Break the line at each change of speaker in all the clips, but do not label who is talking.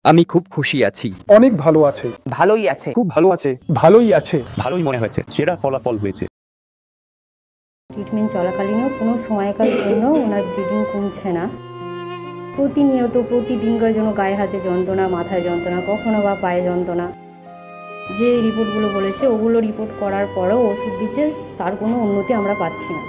আমি খুব খুশি আছি।
অনেক ভালো আছে।
ভালোই আছে।
খুব ভালো আছে।
ভালোই আছে।
ভালোই মনে হয়েছে। সেরা ফলাফল হয়েছে।
ট্রিটমেন্ট চলাকালীনও কোনো সময়কার জন্য ওনার ব্লিডিং কমছে না। প্রতিনিয়ত প্রতিদিনকার জন্য গায়ে হাতে যন্ত্রণা, মাথায় যন্ত্রণা, কখনো বা পায়ে যন্ত্রণা। যে রিপোর্টগুলো বলেছে ওগুলো রিপোর্ট করার পরেও ওষুধ দিচ্ছে, তার কোনো উন্নতি আমরা পাচ্ছি না।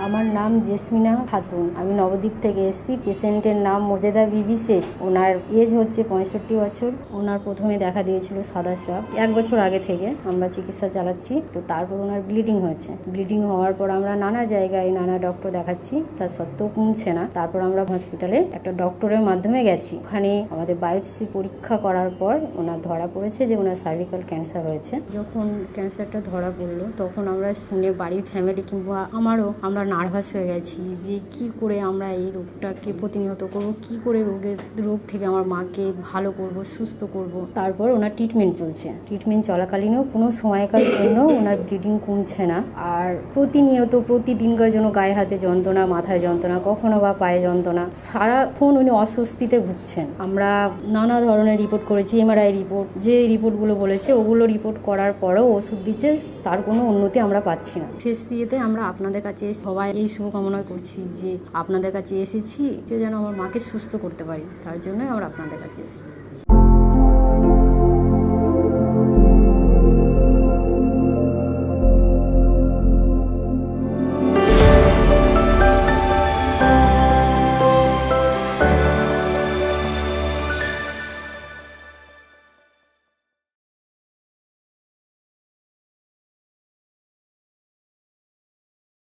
আমার নাম জেসমিনা খাতুন, আমি নবদ্বীপ থেকে এসেছি। পেশেন্টের নাম মোজেদা বিবি শেখ। ওনার এজ হচ্ছে 65 বছর। ওনার প্রথমে দেখা দিয়েছিল সাদা স্রাব। 1 বছর আগে থেকে আমরা চিকিৎসা চালাচ্ছি, তো তারপর ওনার ব্লিডিং হয়েছে। ব্লিডিং হওয়ার পর আমরা নানা জায়গায় নানা ডক্টর দেখাচ্ছি, তা সত্ত্বেও কমছে না। তারপর আমরা হসপিটালে একটা ডক্টরের মাধ্যমে গেছি। ওখানে আমাদের বায়োপসি পরীক্ষা করার পর ওনার ধরা পড়েছে যে ওনার সার্ভিক্যাল ক্যান্সার হয়েছে। যখন ক্যান্সারটা ধরা পড়লো তখন আমরা শুনে বাড়ির ফ্যামিলি কিংবা আমরা নার্ভাস হয়ে গেছি যে কি করে আমরা এই রোগটাকে প্রতিনিয়ত করব, কি করে রোগ থেকে আমার মাকে ভালো করব, সুস্থ করব। তারপর ওনার ট্রিটমেন্ট চলছে। ট্রিটমেন্ট চলাকালীনও কোনো সময়কার জন্য ওনার ব্লিডিং কমছে না। আর প্রতিনিয়ত প্রতিদিনকার জন্য গায়ে হাতে যন্ত্রণা, মাথায় যন্ত্রণা, কখনো বা পায়ে যন্ত্রণা, সারাক্ষণ উনি অস্বস্তিতে ভুগছেন। আমরা নানা ধরনের রিপোর্ট করেছি, এমআরআই রিপোর্ট, যে রিপোর্টগুলো বলেছে ওগুলো রিপোর্ট করার পরেও ওষুধ দিচ্ছে, তার কোনো উন্নতি আমরা পাচ্ছি না। শেষ ইয়েতে আমরা আপনাদের কাছে সবাই এই শুভকামনা করছি যে আপনাদের কাছে এসেছি যে যেন আমার মাকে সুস্থ করতে পারি, তার জন্যই আমরা আপনাদের কাছে এসেছি।